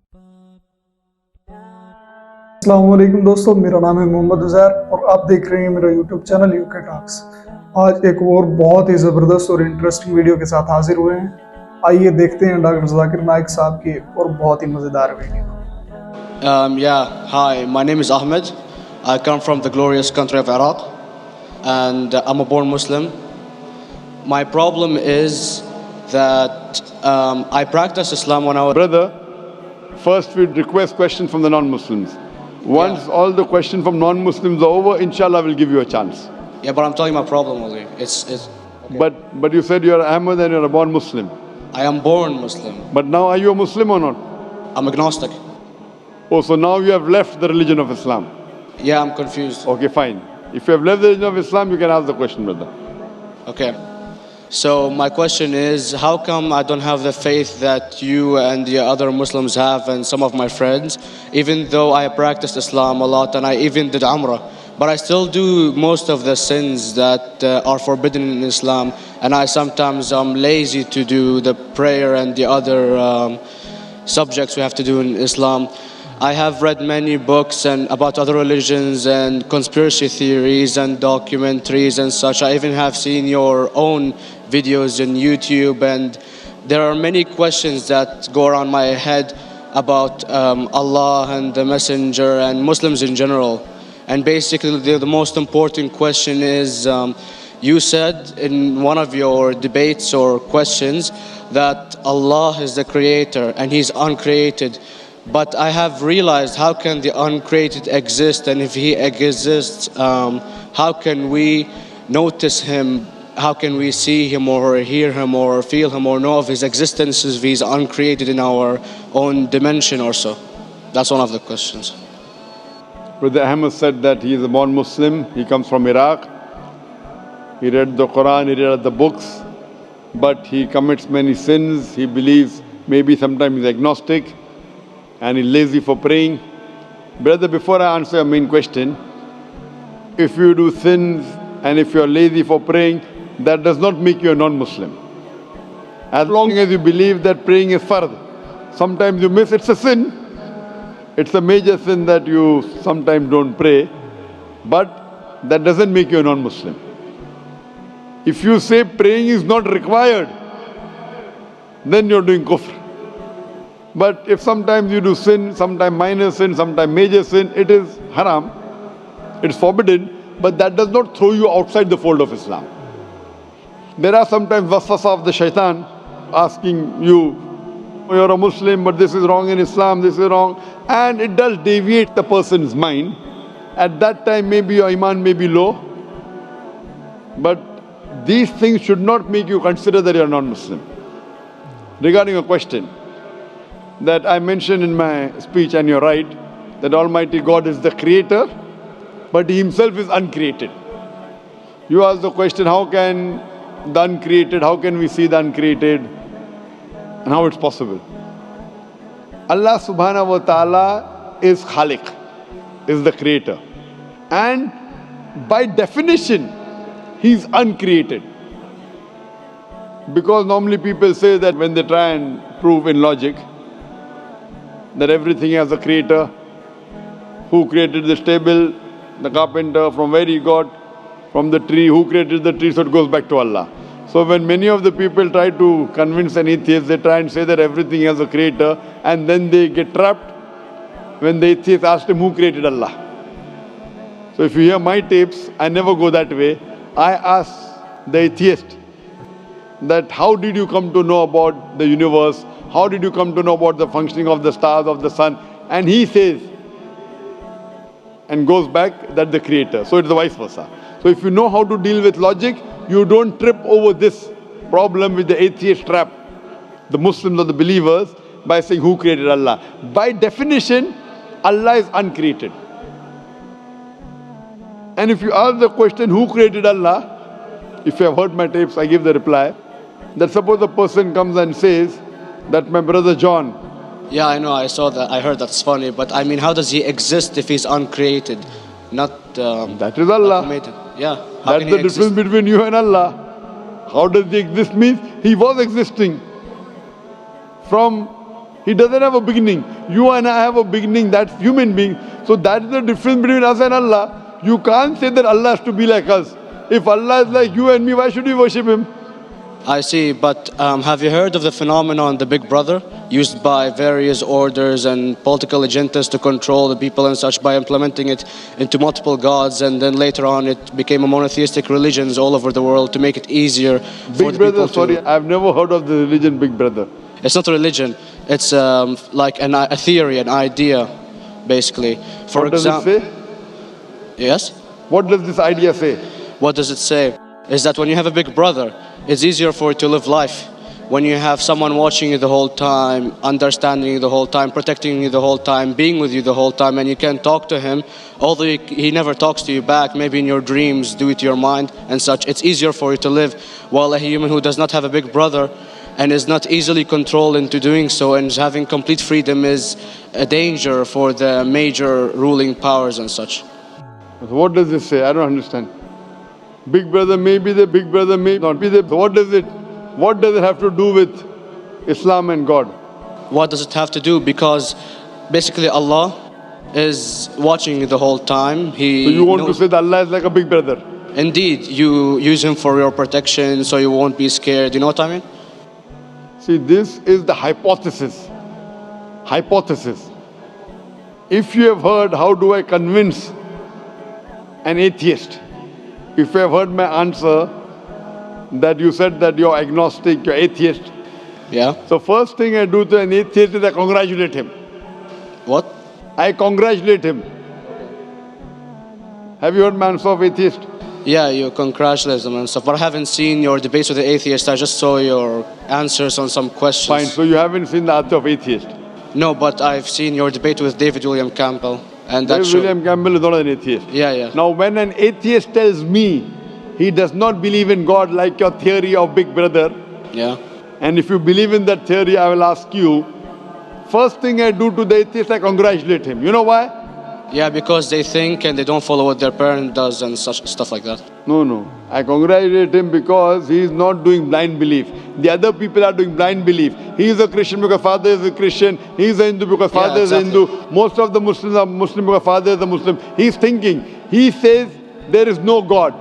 अस्सलामुअलैकुम दोस्तों, मेरा नाम है मोहम्मद उज़ैर और आप देख रहे हैं मेरा यूट्यूब चैनल यूके टॉक्स। आज एक और बहुत ही ज़बरदस्त और इंटरेस्टिंग वीडियो के साथ हाजिर हुए हैं। आइए देखते हैं डॉक्टर जाकिर नाइक साहब की और बहुत ही मज़ेदार video. Hi, my name is Ahmed. I come from the glorious country of Iraq and I'm a born Muslim. My problem is that I practiced Islam when I was... Brother, first we'd request questions from the non-Muslims. Once all the questions from non-Muslims are over, inshallah we'll give you a chance. Yeah, but I'm telling you my problem only. Okay. But you said you're Ahmed and you're a born Muslim. I am born Muslim. But now are you a Muslim or not? I'm agnostic. Oh, so now you have left the religion of Islam. Yeah, I'm confused. Okay, fine. If you have left the religion of Islam, you can ask the question, brother. Okay. So my question is, how come I don't have the faith that you and the other Muslims have and some of my friends, even though I practiced Islam a lot and I even did Umrah, but I still do most of the sins that are forbidden in Islam, and I sometimes am lazy to do the prayer and the other subjects we have to do in Islam. I have read many books and about other religions and conspiracy theories and documentaries and such. I even have seen your own videos on YouTube, and there are many questions that go around my head about Allah and the Messenger and Muslims in general. And basically the most important question is, you said in one of your debates or questions that Allah is the creator and He's uncreated. But I have realized, how can the uncreated exist? And if He exists, how can we notice Him? How can we see Him or hear Him or feel Him or know of His existence if He's uncreated in our own dimension or so? That's one of the questions. Brother Ahmed said that he is a born Muslim. He comes from Iraq. He read the Quran, he read the books, but he commits many sins. He believes maybe sometimes he's agnostic and he's lazy for praying. Brother, before I answer your main question, if you do sins and if you're lazy for praying, that does not make you a non-Muslim. As long as you believe that praying is fard, sometimes you miss, it's a sin. It's a major sin that you sometimes don't pray, but that doesn't make you a non-Muslim. If you say praying is not required, then you're doing kufr. But if sometimes you do sin, sometimes minor sin, sometimes major sin, it is haram, it's forbidden, but that does not throw you outside the fold of Islam. There are sometimes waswasa of the shaitan asking you, you're a Muslim, but this is wrong in Islam, this is wrong, and it does deviate the person's mind. At that time maybe your iman may be low, but these things should not make you consider that you're non-Muslim. Regarding a question that I mentioned in my speech, and you're right, that Almighty God is the creator, but He Himself is uncreated. You ask the question, how can the uncreated, how can we see the uncreated, and how it's possible? Allah subhanahu wa ta'ala is Khaliq, is the creator. And by definition, He's uncreated. Because normally people say that when they try and prove in logic that everything has a creator, who created this table, the carpenter, from where he got, from the tree, who created the tree, so it goes back to Allah. So when many of the people try to convince an atheist, they try and say that everything has a creator, and then they get trapped when the atheist asked him who created Allah. So if you hear my tapes, I never go that way. I ask the atheist that how did you come to know about the universe? How did you come to know about the functioning of the stars, of the sun? And he says, and goes back, that the creator. So it's the vice versa. So if you know how to deal with logic, you don't trip over this problem with the atheist trap, the Muslims or the believers, by saying who created Allah. By definition, Allah is uncreated. And if you ask the question, who created Allah? If you have heard my tapes, I give the reply, that suppose a person comes and says that my brother John... Yeah, I know, I saw that, I heard that's funny, but I mean, how does He exist if He's uncreated? Not... that is Allah. Yeah. That's the difference between you and Allah. How does He exist? Means He was existing from He doesn't have a beginning. You and I have a beginning. That's human being. So that's the difference between us and Allah. You can't say that Allah has to be like us. If Allah is like you and me, why should we worship Him? I see, but have you heard of the phenomenon, the Big Brother, used by various orders and political agendas to control the people and such by implementing it into multiple gods, and then later on it became a monotheistic religions all over the world to make it easier for Big the Brother, people sorry, to... I've never heard of the religion Big Brother. It's not a religion, it's like a theory, an idea, basically. For What does it example, say? yes? What does this idea say? What does it say? Is that when you have a big brother, it's easier for you to live life. When you have someone watching you the whole time, understanding you the whole time, protecting you the whole time, being with you the whole time, and you can talk to him, although he never talks to you back, maybe in your dreams, do it to your mind and such, it's easier for you to live. While a human who does not have a big brother and is not easily controlled into doing so and is having complete freedom is a danger for the major ruling powers and such. What does this say? I don't understand. Big Brother may be the Big Brother, may not be the... What does it have to do with Islam and God? What does it have to do? Because basically Allah is watching you the whole time. So you want to say that Allah is like a Big Brother? Indeed, you use him for your protection so you won't be scared. You know what I mean? See, this is the hypothesis. Hypothesis. If you have heard, how do I convince an atheist? If you have heard my answer, that you said that you're agnostic, you're atheist. Yeah. So first thing I do to an atheist is I congratulate him. What? I congratulate him. Have you heard my answer of atheist? Yeah, you congratulate them and stuff. But I haven't seen your debates with the atheist. I just saw your answers on some questions. Fine, so you haven't seen the answer of atheist. No, but I've seen your debate with David William Campbell. And that's William Campbell is not an atheist. Yeah. Now when an atheist tells me he does not believe in God like your theory of Big Brother, Yeah. and if you believe in that theory, I will ask you, first thing I do to the atheist, I congratulate him. You know why? Yeah, because they think and they don't follow what their parent does and such stuff like that. No. I congratulate him because he is not doing blind belief. The other people are doing blind belief. He is a Christian because father is a Christian. He is a Hindu because father is a Hindu. Most of the Muslims are Muslim because father is a Muslim. He is thinking. He says there is no God.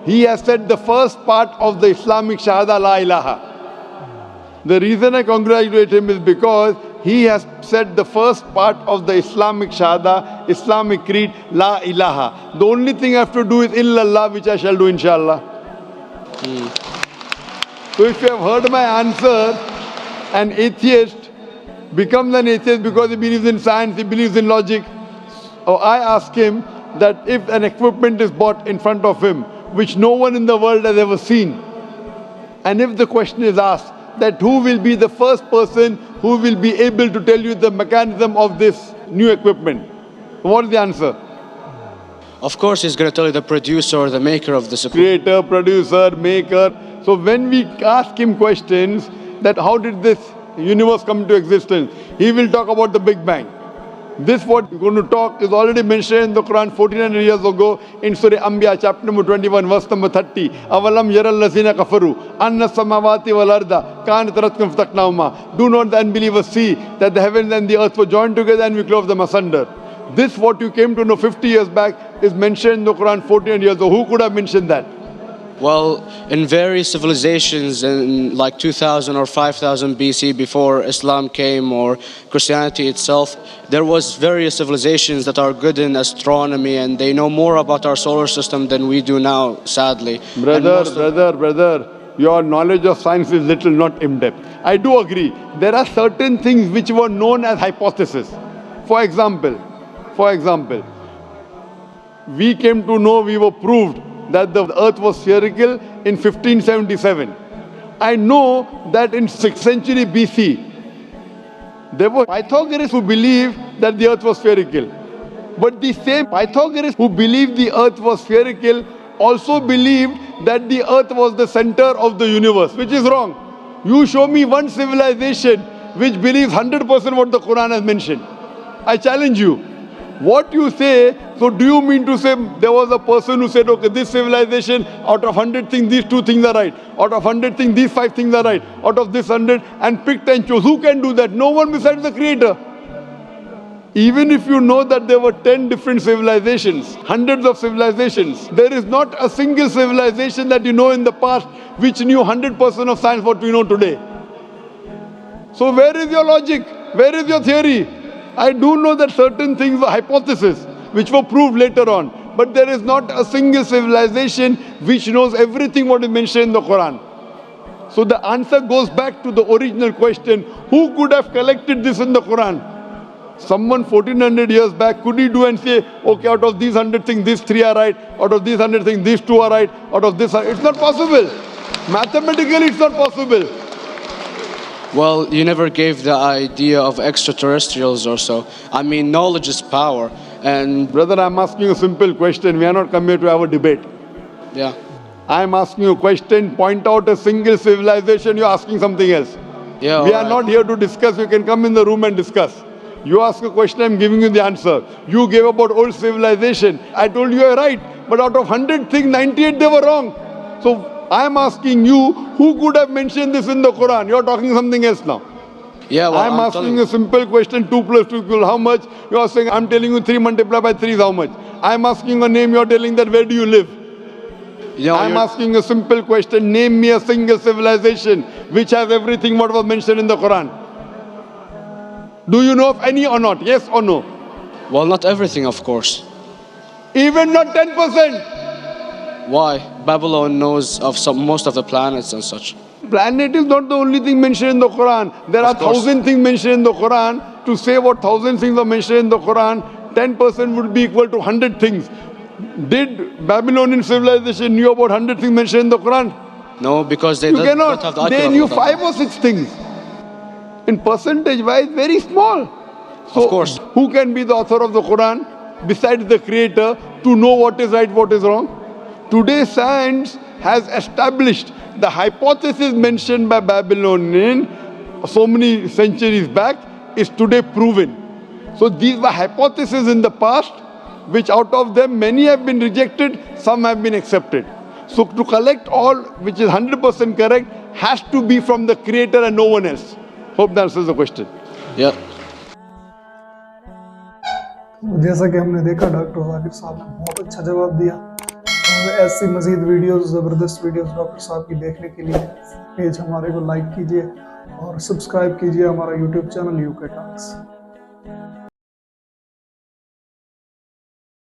He has said the first part of the Islamic Shahada, La ilaha. The reason I congratulate him is because he has said the first part of the Islamic Shahada, Islamic Creed, La ilaha. The only thing I have to do is illallah, which I shall do inshallah. So if you have heard my answer, an atheist becomes an atheist because he believes in science, he believes in logic. Or I ask him that if an equipment is bought in front of him, which no one in the world has ever seen, and if the question is asked, that who will be the first person who will be able to tell you the mechanism of this new equipment? What is the answer? Of course, he's going to tell you the producer or the maker of this equipment. Creator, producer, maker. So when we ask him questions that how did this universe come into existence, he will talk about the Big Bang. This what we're going to talk is already mentioned in the Quran 1400 years ago in Surah Anbiya chapter number 21 verse number 30. Avalam yaral lazina kafaru anna samawati wal arda kanat ratkum fataknahuma. Do not the unbelievers see that the heavens and the earth were joined together and we clove them asunder. This what you came to know 50 years back is mentioned in the Quran 1400 years ago. Who could have mentioned that? Well, in various civilizations in like 2000 or 5000 BC before Islam came or Christianity itself, there was various civilizations that are good in astronomy and they know more about our solar system than we do now, sadly. Brother, your knowledge of science is little, not in-depth. I do agree. There are certain things which were known as hypotheses. For example, we came to know, we were proved that the earth was spherical in 1577. I know that in 6th century BC, there were Pythagoreans who believed that the earth was spherical. But the same Pythagoreans who believed the earth was spherical also believed that the earth was the center of the universe, which is wrong. You show me one civilization which believes 100% what the Quran has mentioned. I challenge you. What you say, so do you mean to say there was a person who said, okay, this civilization, out of 100 things, these 2 things are right. Out of 100 things, these 5 things are right. Out of this 100, and picked and chose. Who can do that? No one besides the Creator. Even if you know that there were 10 different civilizations, hundreds of civilizations, there is not a single civilization that you know in the past which knew 100% of science what we know today. So where is your logic? Where is your theory? I do know that certain things were hypotheses which were proved later on, but there is not a single civilization which knows everything what is mentioned in the Quran. So the answer goes back to the original question, who could have collected this in the Quran? Someone 1400 years back, could he do and say, okay, out of these 100 things, these 3 are right, out of these 100 things, these 2 are right, out of this, it's not possible. Mathematically, it's not possible. Well, you never gave the idea of extraterrestrials or so. I mean, knowledge is power, and Brother, I'm asking a simple question. We are not come here to have a debate. yeah. I'm asking you a question, point out a single civilization, you're asking something else. Yeah, We are alright. not here to discuss, you can come in the room and discuss. You ask a question, I'm giving you the answer. You gave about old civilization. I told you you're right, but out of 100 things, 98 they were wrong. So I'm asking you, who could have mentioned this in the Quran? You're talking something else now. Yeah, well, I'm telling asking you. a simple question, 2 plus 2 equal how much? You're saying, I'm telling you 3 multiplied by 3 is how much? I'm asking a name, you're telling that where do you live? You know, I'm asking a simple question, name me a single civilization which has everything what was mentioned in the Quran. Do you know of any or not? Yes or no? well, not everything, of course. Even not 10%. Why? Babylon knows of most of the planets and such. Planet is not the only thing mentioned in the Quran. There are Of course. 1,000 things mentioned in the Quran. To say what 1,000 things are mentioned in the Quran, 10% would be equal to 100 things. Did Babylonian civilization knew about 100 things mentioned in the Quran? No, because they You don't have the cannot. They accurate knew data. 5 or 6 things. In percentage wise, very small. So Of course. who can be the author of the Quran besides the Creator to know what is right, what is wrong? Today science has established the hypothesis mentioned by Babylonian so many centuries back is today proven. So these were hypotheses in the past, which out of them many have been rejected, some have been accepted. So to collect all which is 100% correct has to be from the Creator and no one else. Hope that answers the question. Yeah. जैसा कि हमने देखा doctor Zakir साहब ने बहुत अच्छा जवाब दिया। और ऐसी मज़ीद वीडियोस, ज़बरदस्त वीडियोस डॉक्टर साहब की देखने के लिए पेज हमारे को लाइक कीजिए और सब्सक्राइब कीजिए हमारा यूट्यूब चैनल यूके टॉक्स।